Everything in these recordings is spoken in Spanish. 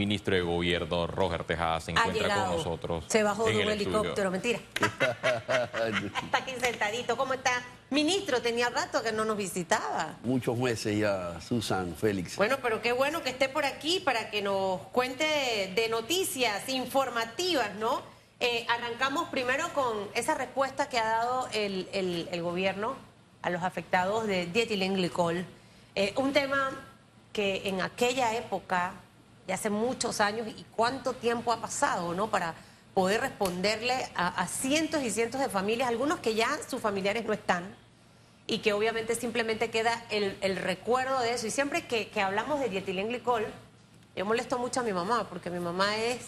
ministro de Gobierno, Roger Tejada, se encuentra con nosotros. Se bajó de en un el helicóptero, mentira. Está aquí sentadito. ¿Cómo está? Ministro, tenía rato que no nos visitaba. Muchos meses ya, Susan, Félix. Bueno, pero qué bueno que esté por aquí para que nos cuente de noticias informativas, ¿no? Arrancamos primero con esa respuesta que ha dado el gobierno a los afectados de dietilenglicol. Un tema que en aquella época, de hace muchos años, y cuánto tiempo ha pasado, ¿no? Para poder responderle a cientos y cientos de familias, algunos que ya sus familiares no están, y que obviamente simplemente queda el recuerdo de eso. Y siempre que hablamos de dietilenglicol, yo molesto mucho a mi mamá, porque mi mamá es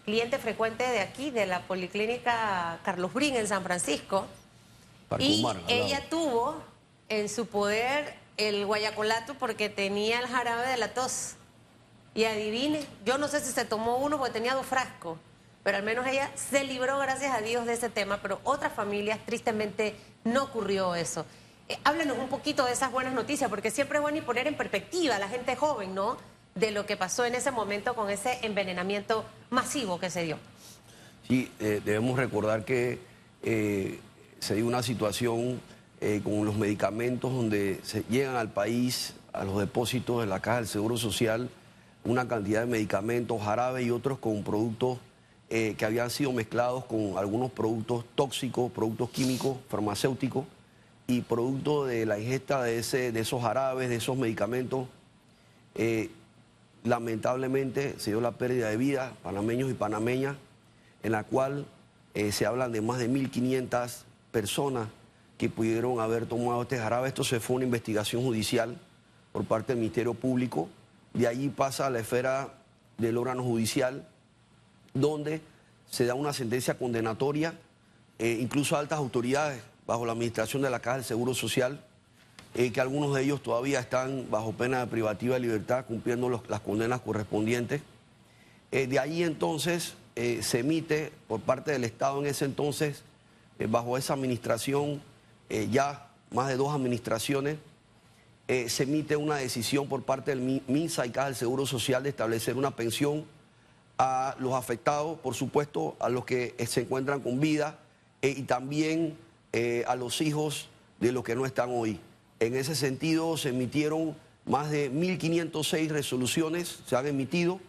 cliente frecuente de aquí, de la Policlínica Carlos Brin en San Francisco, y ella tuvo en su poder el guayacolato porque tenía el jarabe de la tos. Y adivine, yo no sé si se tomó uno porque tenía 2 frascos, pero al menos ella se libró, gracias a Dios, de ese tema, pero otras familias tristemente no ocurrió eso. Háblenos un poquito de esas buenas noticias, porque siempre es bueno y poner en perspectiva a la gente joven, ¿no?, de lo que pasó en ese momento con ese envenenamiento masivo que se dio. Sí, debemos recordar que se dio una situación con los medicamentos donde se llegan al país, a los depósitos de la Caja del Seguro Social, una cantidad de medicamentos, jarabes y otros con productos que habían sido mezclados con algunos productos tóxicos, productos químicos, farmacéuticos, y producto de la ingesta de esos jarabes, de esos medicamentos, lamentablemente se dio la pérdida de vidas, panameños y panameñas, en la cual se hablan de más de 1.500 personas que pudieron haber tomado este jarabe. Esto se fue a una investigación judicial por parte del Ministerio Público. De allí pasa a la esfera del órgano judicial, donde se da una sentencia condenatoria, incluso a altas autoridades bajo la administración de la Caja del Seguro Social, que algunos de ellos todavía están bajo pena de privativa de libertad, cumpliendo las condenas correspondientes. De allí entonces se emite por parte del Estado en ese entonces, bajo esa administración, ya más de 2 administraciones, se emite una decisión por parte del MINSA y Caja del Seguro Social de establecer una pensión a los afectados, por supuesto, a los que se encuentran con vida y también a los hijos de los que no están hoy. En ese sentido se emitieron más de 1.506 resoluciones, se han emitido,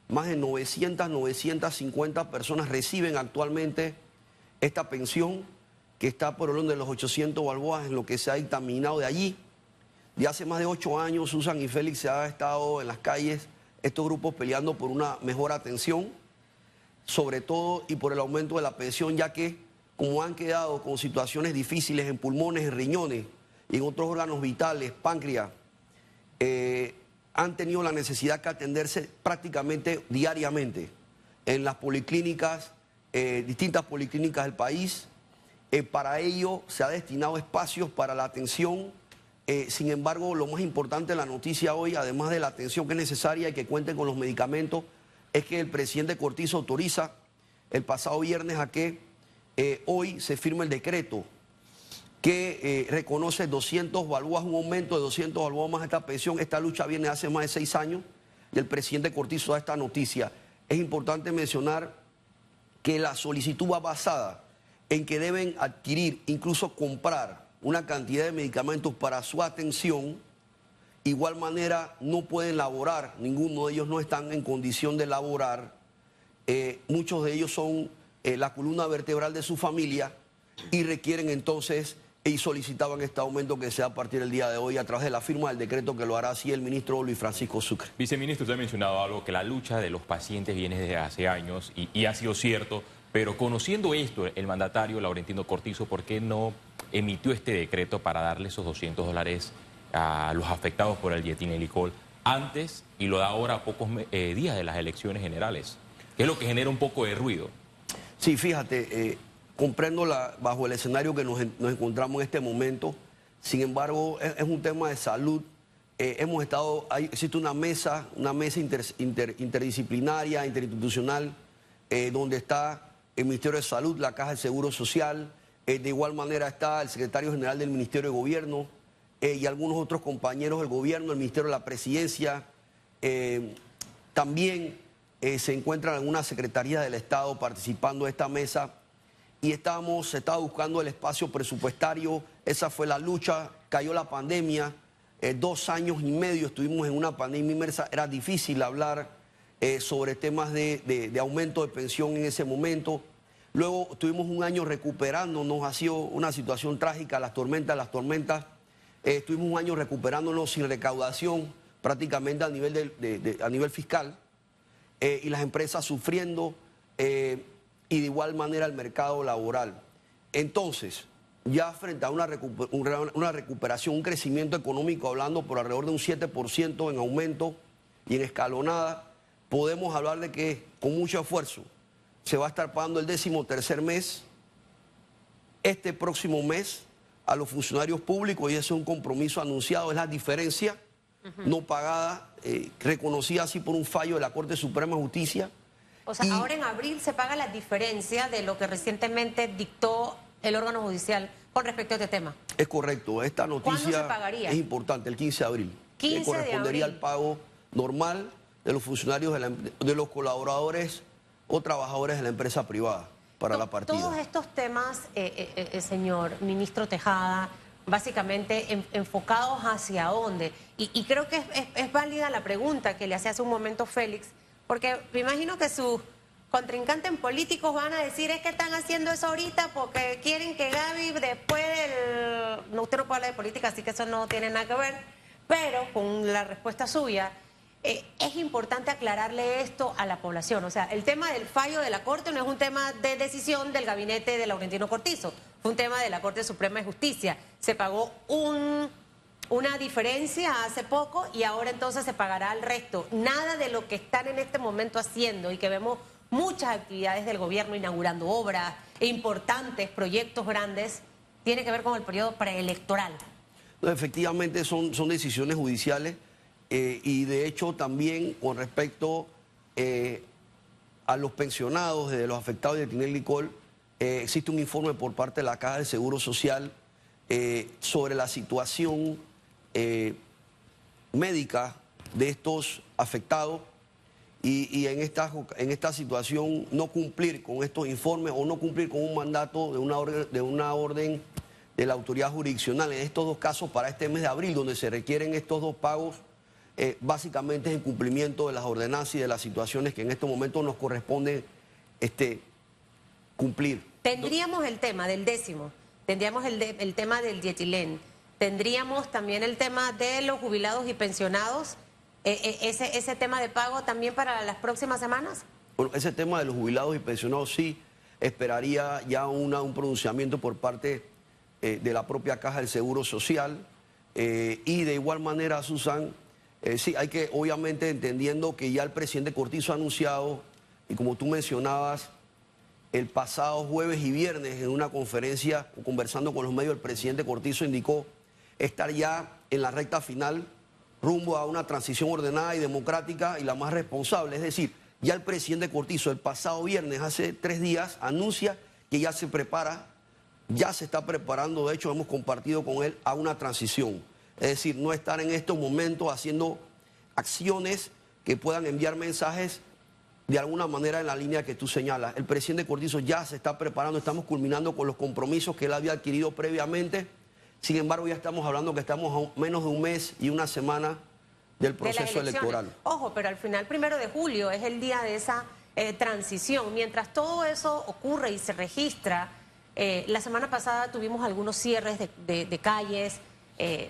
más de 950 personas reciben actualmente esta pensión, que está por el orden de los 800 balboas en lo que se ha dictaminado de allí. De hace más de 8 años, Susan y Félix, se ha estado en las calles estos grupos peleando por una mejor atención, sobre todo y por el aumento de la pensión, ya que como han quedado con situaciones difíciles en pulmones, en riñones y en otros órganos vitales, páncreas, han tenido la necesidad de atenderse prácticamente diariamente en las policlínicas, distintas policlínicas del país. Para ello se ha destinado espacios para la atención. Sin embargo, lo más importante de la noticia hoy, además de la atención que es necesaria y que cuenten con los medicamentos, es que el presidente Cortizo autoriza el pasado viernes a que hoy se firme el decreto que reconoce 200 balboas, un aumento de 200 balboas más a esta pensión. Esta lucha viene hace más de 6 años y el presidente Cortizo da esta noticia. Es importante mencionar que la solicitud va basada en que deben adquirir, incluso comprar, una cantidad de medicamentos para su atención. Igual manera no pueden laborar, ninguno de ellos no están en condición de laborar. Muchos de ellos son la columna vertebral de su familia y requieren entonces y solicitaban este aumento que sea a partir del día de hoy a través de la firma del decreto que lo hará así el ministro Luis Francisco Sucre. Viceministro, usted ha mencionado algo, que la lucha de los pacientes viene desde hace años y ha sido cierto, pero conociendo esto, el mandatario Laurentino Cortizo, ¿por qué no emitió este decreto para darle esos $200 a los afectados por el dietilenglicol antes y lo da ahora a pocos días de las elecciones generales? Que es lo que genera un poco de ruido. Sí, fíjate, comprendo bajo el escenario que nos encontramos en este momento. Sin embargo, es un tema de salud. Existe una mesa interdisciplinaria, interinstitucional, donde está el Ministerio de Salud, la Caja del Seguro Social, de igual manera está el secretario general del Ministerio de Gobierno y algunos otros compañeros del gobierno, el Ministerio de la Presidencia, También se encuentran algunas secretarías del Estado participando de esta mesa y se estaba buscando el espacio presupuestario. Esa fue la lucha, cayó la pandemia, 2 años y medio estuvimos en una pandemia inmersa, era difícil hablar sobre temas de aumento de pensión en ese momento. Luego tuvimos un año recuperándonos, ha sido una situación trágica, las tormentas. Estuvimos un año recuperándonos sin recaudación prácticamente a nivel fiscal y las empresas sufriendo y de igual manera el mercado laboral. Entonces, ya frente a una recuperación, un crecimiento económico hablando por alrededor de un 7% en aumento y en escalonada, podemos hablar de que con mucho esfuerzo se va a estar pagando el 13º mes, este próximo mes, a los funcionarios públicos, y ese es un compromiso anunciado, es la diferencia no pagada, reconocida así por un fallo de la Corte Suprema de Justicia. O sea, ahora en abril se paga la diferencia de lo que recientemente dictó el órgano judicial con respecto a este tema. Es correcto, esta noticia ¿Cuándo se pagaría? Es importante, el 15 de abril. 15 que correspondería de abril. al pago normal de los funcionarios, de los colaboradores o trabajadores de la empresa privada para la partida. Todos estos temas, señor ministro Tejada, básicamente enfocados hacia dónde. Y creo que es válida la pregunta que le hacía hace un momento Félix, porque me imagino que sus contrincantes políticos van a decir es que están haciendo eso ahorita porque quieren que Gaby después del... No, usted no puede hablar de política, así que eso no tiene nada que ver, pero con la respuesta suya... es importante aclararle esto a la población. O sea, el tema del fallo de la Corte no es un tema de decisión del gabinete de Laurentino Cortizo, fue un tema de la Corte Suprema de Justicia. Se pagó una diferencia hace poco y ahora entonces se pagará el resto. Nada de lo que están en este momento haciendo y que vemos muchas actividades del gobierno inaugurando obras e importantes proyectos grandes tiene que ver con el periodo preelectoral. No, efectivamente son decisiones judiciales. Y de hecho también con respecto a los pensionados, de los afectados de Tinel Licol, existe un informe por parte de la Caja de Seguro Social sobre la situación médica de estos afectados y en esta situación no cumplir con estos informes o no cumplir con un mandato de una orden de la autoridad jurisdiccional. En estos 2 casos para este mes de abril, donde se requieren estos 2 pagos, básicamente es en cumplimiento de las ordenanzas y de las situaciones que en estos momentos nos corresponde cumplir. Tendríamos el tema del 10º, tendríamos el tema del dietilén, tendríamos también el tema de los jubilados y pensionados, ese tema de pago también para las próximas semanas. Bueno, ese tema de los jubilados y pensionados sí esperaría ya un pronunciamiento por parte de la propia Caja del Seguro Social y de igual manera, Susan, sí, hay que, obviamente, entendiendo que ya el presidente Cortizo ha anunciado, y como tú mencionabas, el pasado jueves y viernes en una conferencia, conversando con los medios, el presidente Cortizo indicó estar ya en la recta final rumbo a una transición ordenada y democrática y la más responsable. Es decir, ya el presidente Cortizo el pasado viernes, hace 3 días, anuncia que ya se prepara, ya se está preparando, de hecho hemos compartido con él, a una transición. Es decir, no estar en estos momentos haciendo acciones que puedan enviar mensajes de alguna manera en la línea que tú señalas. El presidente Cortizo ya se está preparando, estamos culminando con los compromisos que él había adquirido previamente. Sin embargo, ya estamos hablando que estamos a menos de un mes y una semana del proceso electoral. Ojo, pero al final, 1 de julio es el día de esa transición. Mientras todo eso ocurre y se registra, la semana pasada tuvimos algunos cierres de calles,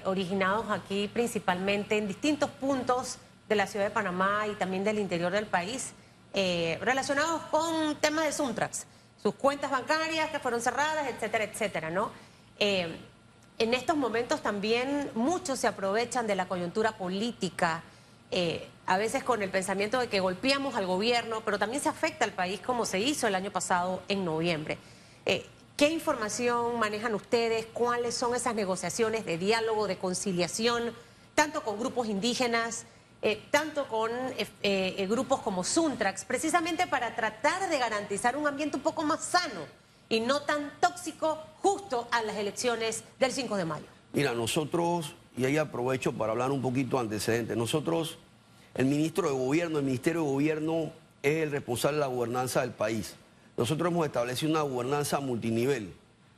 originados aquí principalmente en distintos puntos de la ciudad de Panamá y también del interior del país, relacionados con temas de Suntrax, sus cuentas bancarias que fueron cerradas, etcétera, etcétera, ¿no? En estos momentos también muchos se aprovechan de la coyuntura política, a veces con el pensamiento de que golpeamos al gobierno, pero también se afecta al país como se hizo el año pasado en noviembre. ¿Qué información manejan ustedes? ¿Cuáles son esas negociaciones de diálogo, de conciliación, tanto con grupos indígenas, tanto con grupos como Suntrax, precisamente para tratar de garantizar un ambiente un poco más sano y no tan tóxico justo a las elecciones del 5 de mayo? Mira, nosotros, y ahí aprovecho para hablar un poquito antecedentes, nosotros El ministro de Gobierno, el Ministerio de Gobierno es el responsable de la gobernanza del país. Nosotros hemos establecido una gobernanza multinivel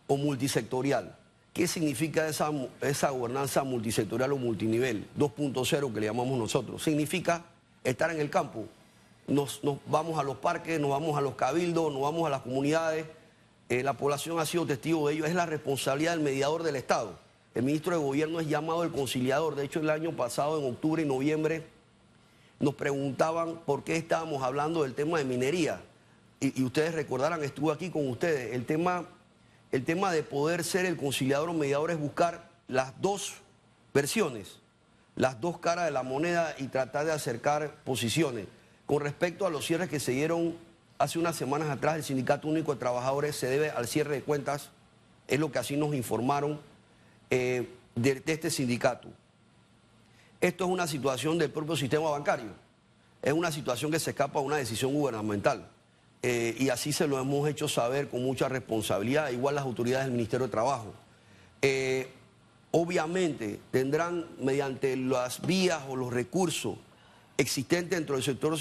o multisectorial. ¿Qué significa esa gobernanza multisectorial o multinivel? 2.0 que le llamamos nosotros. Significa estar en el campo. Nos vamos a los parques, nos vamos a los cabildos, nos vamos a las comunidades. La población ha sido testigo de ello. Es la responsabilidad del mediador del Estado. El ministro de Gobierno es llamado el conciliador. De hecho, el año pasado, en octubre y noviembre, nos preguntaban por qué estábamos hablando del tema de minería. Y ustedes recordarán, estuve aquí con ustedes. El tema de poder ser el conciliador o mediador es buscar las dos versiones, las dos caras de la moneda y tratar de acercar posiciones. Con respecto a los cierres que se dieron hace unas semanas atrás, el Sindicato Único de Trabajadores se debe al cierre de cuentas, es lo que así nos informaron de este sindicato. Esto es una situación del propio sistema bancario, es una situación que se escapa a una decisión gubernamental. Y así se lo hemos hecho saber con mucha responsabilidad, igual las autoridades del Ministerio de Trabajo. Obviamente tendrán, mediante las vías o los recursos existentes dentro del sector,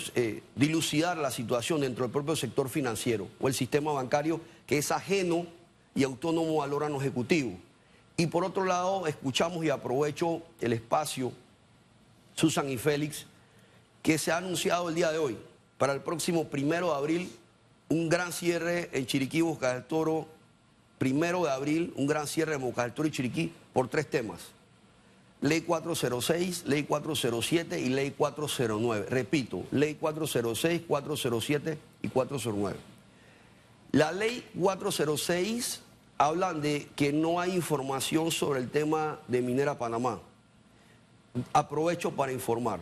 dilucidar la situación dentro del propio sector financiero o el sistema bancario, que es ajeno y autónomo al órgano ejecutivo. Y por otro lado, escuchamos y aprovecho el espacio, Susan y Félix, que se ha anunciado el día de hoy, para el próximo 1 de abril, un gran cierre en Chiriquí, Bocas del Toro. 1 de abril, un gran cierre en Bocas del Toro y Chiriquí por 3 temas. Ley 406, Ley 407 y Ley 409. Repito, Ley 406, 407 y 409. La Ley 406 habla de que no hay información sobre el tema de Minera Panamá. Aprovecho para informar.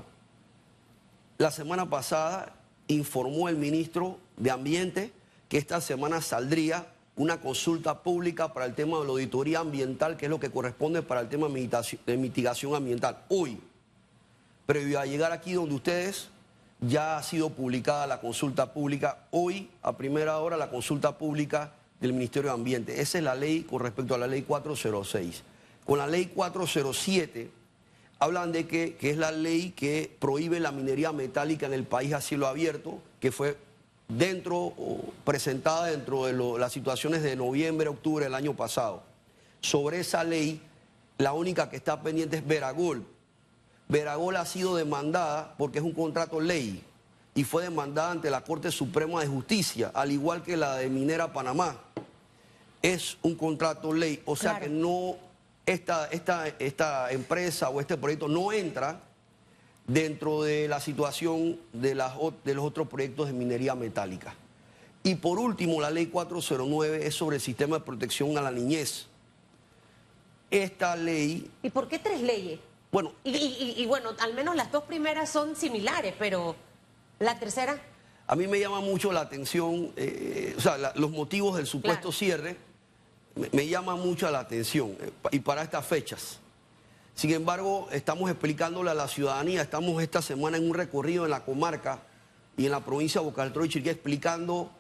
La semana pasada informó el ministro de Ambiente que esta semana saldría una consulta pública para el tema de la auditoría ambiental, que es lo que corresponde para el tema de mitigación ambiental. Hoy, previo a llegar aquí donde ustedes, ya ha sido publicada la consulta pública. Hoy, a primera hora, la consulta pública del Ministerio de Ambiente. Esa es la ley con respecto a la ley 406. Con la ley 407, hablan de que es la ley que prohíbe la minería metálica en el país a cielo abierto, que fue presentada dentro de las situaciones de noviembre, octubre del año pasado. Sobre esa ley, la única que está pendiente es Veragol. Veragol ha sido demandada porque es un contrato ley y fue demandada ante la Corte Suprema de Justicia, al igual que la de Minera Panamá. Es un contrato ley, o sea que no, esta empresa o este proyecto no entra dentro de la situación de los otros proyectos de minería metálica. Y por último, la ley 409 es sobre el sistema de protección a la niñez. Esta ley... ¿Y por qué 3 leyes? Bueno, y bueno, al menos las 2 primeras son similares, pero la tercera... A mí me llama mucho la atención, o sea, los motivos del supuesto cierre me llaman mucho la atención y para estas fechas. Sin embargo, estamos explicándole a la ciudadanía, estamos esta semana en un recorrido en la comarca y en la provincia de Bocas del Toro y Chiriquí explicando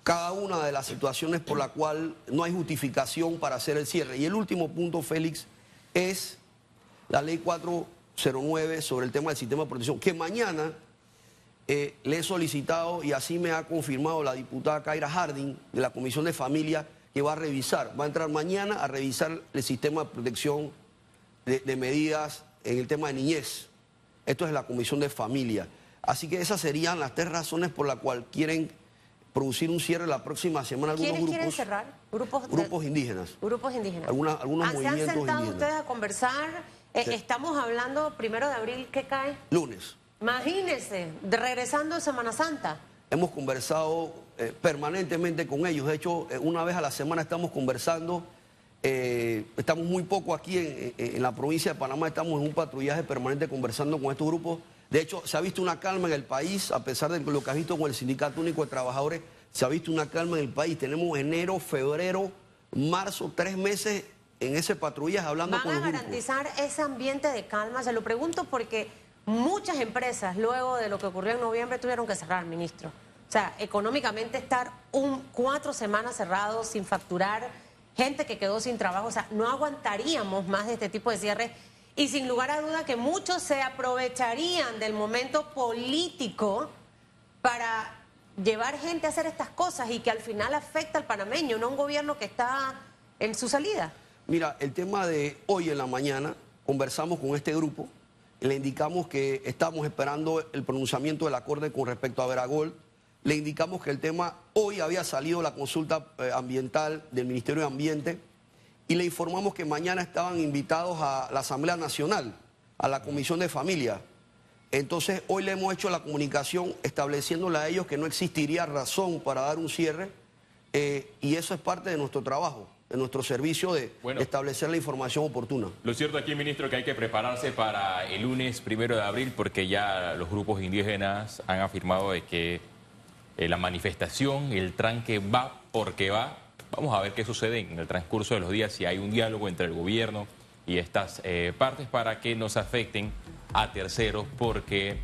cada una de las situaciones por la cual no hay justificación para hacer el cierre. Y el último punto, Félix, es la ley 409 sobre el tema del sistema de protección, que mañana le he solicitado y así me ha confirmado la diputada Kaira Harding de la Comisión de Familia, que va a entrar mañana a revisar el sistema de protección de medidas en el tema de niñez. Esto es la Comisión de Familia. Así que esas serían las 3 razones por las cuales quieren producir un cierre la próxima semana. ¿Quiénes quieren cerrar? Grupos indígenas. Grupos indígenas. Algunos movimientos indígenas. ¿Se han sentado ustedes a conversar? Sí. Estamos hablando 1 de abril, ¿qué cae? Lunes. Imagínense, regresando de Semana Santa. Hemos conversado permanentemente con ellos. De hecho, una vez a la semana estamos conversando. Estamos muy poco aquí en la provincia de Panamá, estamos en un patrullaje permanente conversando con estos grupos. De hecho, se ha visto una calma en el país, a pesar de lo que ha visto con el Sindicato Único de Trabajadores, se ha visto una calma en el país. Tenemos enero, febrero, marzo, 3 meses en ese patrullaje hablando con los grupos. ¿Van a garantizar ese ambiente de calma? Se lo pregunto porque muchas empresas, luego de lo que ocurrió en noviembre, tuvieron que cerrar, ministro. O sea, económicamente estar 4 semanas cerrados, sin facturar, gente que quedó sin trabajo, o sea, no aguantaríamos más de este tipo de cierres. y sin lugar a duda que muchos se aprovecharían del momento político para llevar gente a hacer estas cosas y que al final afecta al panameño, no a un gobierno que está en su salida. Mira, el tema de hoy en la mañana, conversamos con este grupo, le indicamos que estamos esperando el pronunciamiento de la Corte con respecto a Veragol, le indicamos que el tema, hoy había salido la consulta ambiental del Ministerio de Ambiente y le informamos que mañana estaban invitados a la Asamblea Nacional, a la Comisión de Familia. Entonces, hoy le hemos hecho la comunicación estableciéndole a ellos que no existiría razón para dar un cierre y eso es parte de nuestro trabajo, de nuestro servicio de establecer la información oportuna. Lo cierto aquí, ministro, que hay que prepararse para el lunes 1 de abril porque ya los grupos indígenas han afirmado de que la manifestación, el tranque va porque va. Vamos a ver qué sucede en el transcurso de los días, si hay un diálogo entre el gobierno y estas partes para que no se afecten a terceros, porque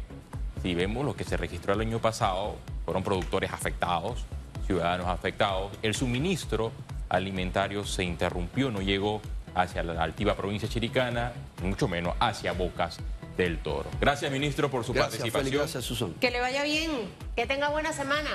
si vemos lo que se registró el año pasado, fueron productores afectados, ciudadanos afectados, el suministro alimentario se interrumpió, no llegó hacia la altiva provincia chiricana, mucho menos hacia Bocas del Toro. Gracias, ministro, por su participación. Félix, gracias, Susan. Que le vaya bien, que tenga buena semana.